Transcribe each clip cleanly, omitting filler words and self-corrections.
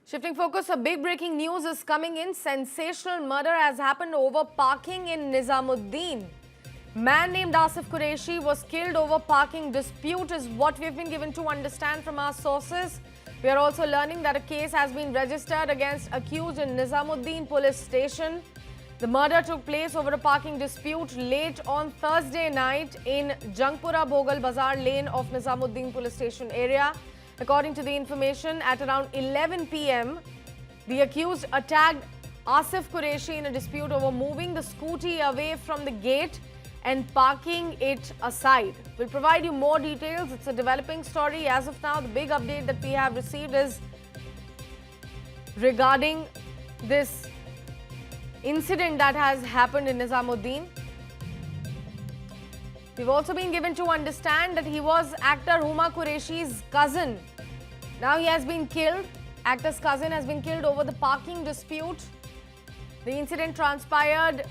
Shifting focus, a big breaking news is coming in. Sensational murder has happened over parking in Nizamuddin. Man named Asif Qureshi was killed over parking dispute is what we've been given to understand from our sources. We are also learning that a case has been registered against accused in Nizamuddin police station. The murder took place over a parking dispute late on Thursday night in Jangpura Bhogal Bazar lane of Nizamuddin police station area. According to the information, at around 11 p.m., the accused attacked Asif Qureshi in a dispute over moving the scooty away from the gate and parking it aside. We'll provide you more details. It's a developing story. As of now, the big update that we have received is regarding this incident that has happened in Nizamuddin. We've also been given to understand that he was actor Huma Qureshi's cousin. Now he has been killed. Actor's cousin has been killed over the parking dispute. The incident transpired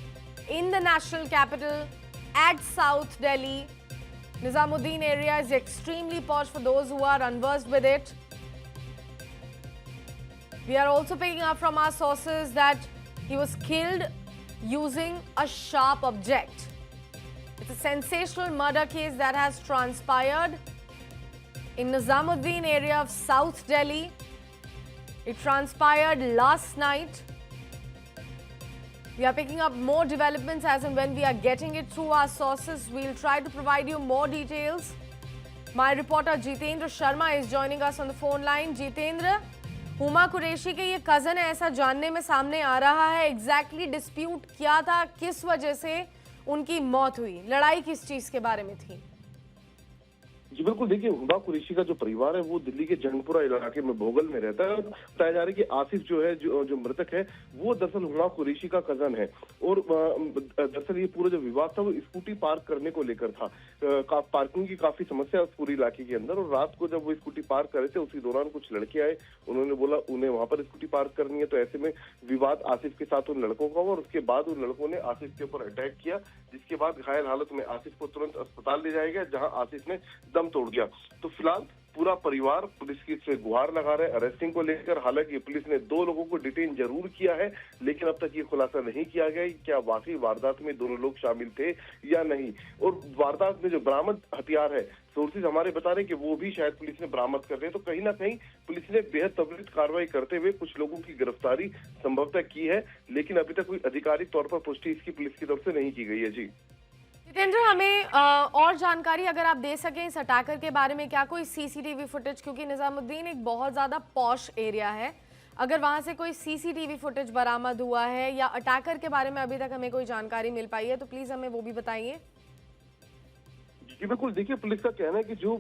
in the national capital at South Delhi. Nizamuddin area is extremely posh for those who are unversed with it. We are also picking up from our sources that he was killed using a sharp object. It's a sensational murder case that has transpired in Nizamuddin area of South Delhi. It transpired last night. We are picking up more developments as and when we are getting it through our sources. We'll try to provide you more details. My reporter Jitendra Sharma is joining us on the phone line. Jitendra, Huma Qureshi के ये cousin है ऐसा जानने में सामने आ रहा है. Exactly dispute क्या था, किस वजह से उनकी मौत हुई, लड़ाई किस चीज के बारे में थी? जी बिल्कुल, देखिए हुमा कुरैशी का जो परिवार है वो दिल्ली के जंगपुरा इलाके में भोगल में रहता है. बताया जा रहा है कि आसिफ जो है जो मृतक है वो दरअसल हुमा कुरैशी का कजन है. और दरअसल ये पूरा जो विवाद था वो स्कूटी पार्क करने को लेकर था. पार्किंग की काफी समस्या है उस पूरे इलाके के अंदर. और रात को जब वो स्कूटी पार्क कर रहे थे उसी दौरान कुछ लड़के आए. उन्होंने बोला उन्हें वहां पर स्कूटी पार्क करनी है, तो ऐसे में विवाद आसिफ के साथ उन लड़कों का हुआ. और उसके बाद उन लड़कों ने आसिफ के ऊपर अटैक किया, जिसके बाद घायल हालत में आसिफ को तुरंत अस्पताल ले जाया गया, जहां आसिफ ने दम तोड़ दिया. तो फिलहाल पूरा परिवार पुलिस की से गुहार लगा रहे हैं अरेस्टिंग को लेकर. हालांकि पुलिस ने 2 लोगों को डिटेन जरूर किया है, लेकिन अब तक ये खुलासा नहीं किया गया कि क्या वाकई वारदात में दोनों लोग शामिल थे या नहीं. और वारदात में जो बरामद हथियार है, सोर्सेज हमारे बता रहे हैं कि वो भी शायद पुलिस ने बरामद कर रहे हैं. तो कहीं ना कहीं पुलिस ने बेहद त्वरित कार्रवाई करते हुए कुछ लोगों की गिरफ्तारी संभवतः की है, लेकिन अभी तक कोई आधिकारिक तौर पर पुष्टि इसकी पुलिस की तरफ से नहीं की गई है. जी जितेंद्र, हमें और जानकारी अगर आप दे सकें इस अटैकर के बारे में. क्या कोई सीसीटीवी फुटेज, क्योंकि निजामुद्दीन एक बहुत ज्यादा पॉश एरिया है, अगर वहां से कोई सीसीटीवी फुटेज बरामद हुआ है या अटैकर के बारे में अभी तक हमें कोई जानकारी मिल पाई है, तो प्लीज हमें वो भी बताइए. जी बिल्कुल, देखिए पुलिस का कहना है कि जो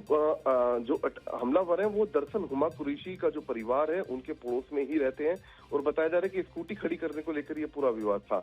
हमलावर हैं वो दरअसल हुमा कुरैशी का जो परिवार है उनके पड़ोस में ही रहते हैं. और बताया जा रहा है कि स्कूटी खड़ी करने को लेकर ये पूरा विवाद था.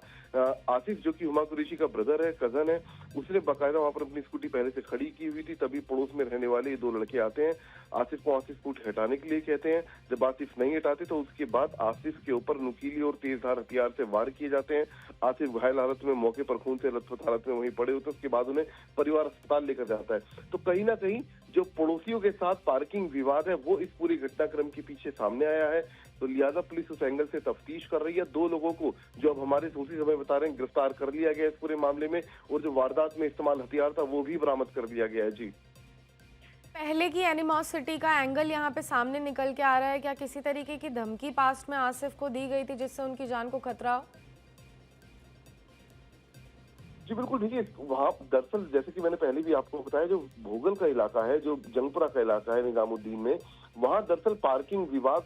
आसिफ जो कि हुमा कुरैशी का ब्रदर है, कजन है, उसने बाकायदा वहां पर अपनी स्कूटी पहले से खड़ी की हुई थी. तभी पड़ोस में रहने वाले ये 2 लड़के आते हैं, आसिफ को वहां से स्कूटी हटाने के लिए कहते हैं. जब आसिफ नहीं हटाते तो उसके बाद आसिफ के ऊपर नुकीली और तेजधार हथियार से वार किए जाते हैं. आसिफ घायल हालत में मौके पर खून से लथपथ हालत में वहीं पड़े होते. उसके बाद उन्हें परिवार अस्पताल लेकर जाता है. तो कहीं ना कहीं जो पड़ोसियों के साथ पार्किंग विवाद है वो इस पूरी घटनाक्रम के पीछे सामने आया है. तो लिहाजा पुलिस उस एंगल से तफ्तीश कर रही है. 2 लोगों को जो अब हमारे सोर्सेज हमें बता रहे हैं गिरफ्तार कर लिया गया इस पूरे मामले में. और जो वारदात में इस्तेमाल हथियार था वो भी बरामद कर लिया गया है. जी पहले की एनिमोसिटी का एंगल यहाँ पे सामने निकल के आ रहा है. क्या किसी तरीके की धमकी पास्ट में आसिफ को दी गई थी जिससे उनकी जान को खतरा हो? जी बिल्कुल, देखिए वहाँ दरअसल जैसे कि मैंने पहले भी आपको बताया, जो भोगल का इलाका है, जो जंगपुरा का इलाका है निजामुद्दीन में, वहाँ दरअसल पार्किंग विवाद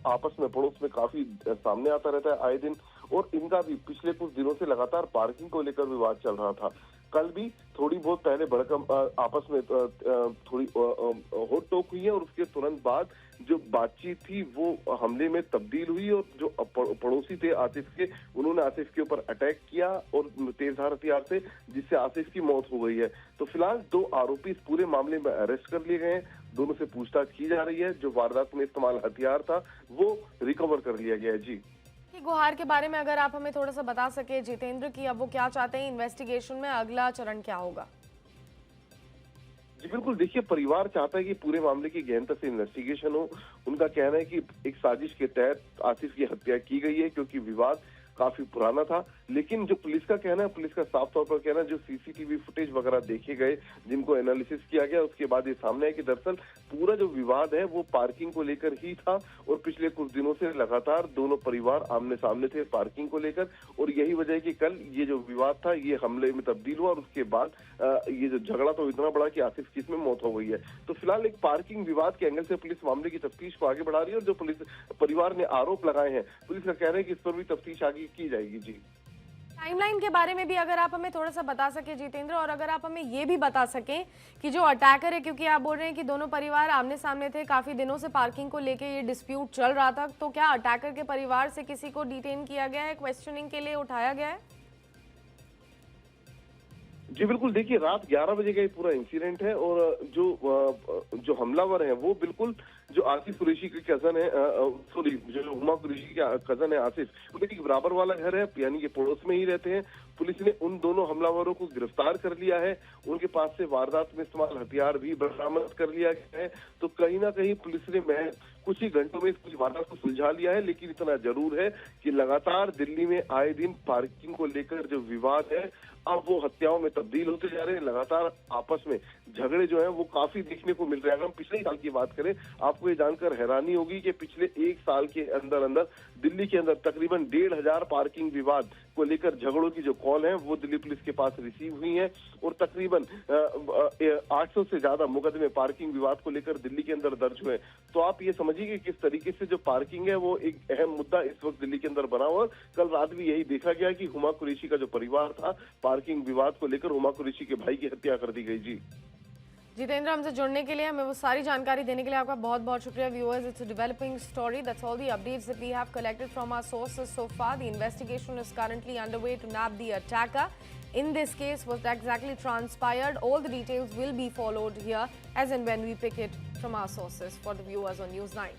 आपस में पड़ोस में काफी सामने आता रहता है आए दिन. और इनका भी पिछले कुछ दिनों से लगातार पार्किंग को लेकर विवाद चल रहा था. कल भी थोड़ी बहुत पहले भड़कम आपस में थोड़ी होट टोक हुई है. और उसके तुरंत बाद जो बातचीत थी वो हमले में तब्दील हुई. और जो पड़ोसी थे आसिफ के, उन्होंने आसिफ के ऊपर अटैक किया और तेजधार हथियार से, जिससे आसिफ की मौत हो गई है. तो फिलहाल 2 आरोपी इस पूरे मामले में अरेस्ट कर लिए गए हैं. दोनों से पूछताछ की जा रही है. जो वारदात में इस्तेमाल हथियार था वो रिकवर कर लिया गया है. जी गुहार के बारे में अगर आप हमें थोड़ा सा बता सके जितेंद्र, की अब वो क्या चाहते हैं, इन्वेस्टिगेशन में अगला चरण क्या होगा? जी बिल्कुल, देखिए परिवार चाहता है कि पूरे मामले की गहनता से इन्वेस्टिगेशन हो। उनका कहना है कि एक साजिश के तहत आसिफ की हत्या की गई है, क्योंकि विवाद काफी पुराना था। लेकिन जो पुलिस का कहना है, पुलिस का साफ तौर पर कहना है, जो सीसीटीवी फुटेज वगैरह देखे गए, जिनको एनालिसिस किया गया, उसके बाद ये सामने है कि दरअसल पूरा जो विवाद है वो पार्किंग को लेकर ही था और पिछले कुछ दिनों से लगातार दोनों परिवार आमने सामने थे पार्किंग को लेकर। और यही वजह है कि कल ये जो विवाद था ये हमले में तब्दील हुआ और उसके बाद ये जो झगड़ा तो इतना बड़ा कि आसिफ की इसमें मौत हो गई है। तो फिलहाल एक पार्किंग विवाद के एंगल से पुलिस मामले की तफ्तीश को आगे बढ़ा रही है और जो पुलिस परिवार ने आरोप लगाए हैं, पुलिस का कहना है कि इस पर भी तफ्तीश आगे की जाएगी। जी टाइमलाइन के बारे में भी अगर आप हमें थोड़ा सा बता सके जितेंद्र, और अगर आप हमें ये भी बता सकें कि जो अटैकर है, क्योंकि आप बोल रहे हैं कि दोनों परिवार आमने सामने थे, काफी दिनों से पार्किंग को लेके ये डिस्प्यूट चल रहा था, तो क्या अटैकर के परिवार से किसी को डिटेन किया गया है, क्वेश्चनिंग के लिए उठाया गया है? जी बिल्कुल, देखिए रात 11 बजे का ये पूरा इंसिडेंट है और जो हमलावर है वो बिल्कुल जो आसिफ कुरैशी के कजन है, सॉरी जो हुमा कुरैशी के कजन है आसिफ, उनके ठीक बराबर वाला घर है, यानी कि पड़ोस में ही रहते हैं। पुलिस ने उन दोनों हमलावरों को गिरफ्तार कर लिया है। उनके पास से वारदात में इस्तेमाल हथियार भी बरामद कर लिया गया है। तो कहीं ना कहीं पुलिस ने महज कुछ ही घंटों में इस पूरी वारदात को सुलझा लिया है। लेकिन इतना जरूर है कि लगातार दिल्ली में आए दिन पार्किंग को लेकर जो विवाद है अब वो हत्याओं में तब्दील होते जा रहे हैं। लगातार आपस में झगड़े जो हैं वो काफी देखने को मिल रहे हैं। अगर हम पिछले साल की बात करें, आपको ये जानकर हैरानी होगी कि पिछले एक साल के अंदर अंदर दिल्ली के अंदर तकरीबन 1,500 पार्किंग विवाद को लेकर झगड़ों की जो कॉल है वो दिल्ली पुलिस के पास रिसीव हुई है और तकरीबन 800 से ज्यादा मुकदमे पार्किंग विवाद को लेकर दिल्ली के अंदर दर्ज हुए। तो आप ये समझिए कि किस तरीके से जो पार्किंग है वो एक अहम मुद्दा इस वक्त दिल्ली के अंदर बना हुआ है। कल रात भी यही देखा गया कि हुमा कुरैशी का जो परिवार था, पार्किंग विवाद को लेकर हुमा कुरैशी के भाई की हत्या कर दी गई। जी जितेंद्र, हमसे जुड़ने के लिए, हमें वो सारी जानकारी देने के लिए आपका बहुत बहुत शुक्रिया। Viewers, it's a developing story, that's all the updates that we have collected from our sources so far. The investigation is currently underway to nab the attacker in this case. What exactly transpired, all the details will be followed here as and when we pick it from our sources for the viewers on News 9.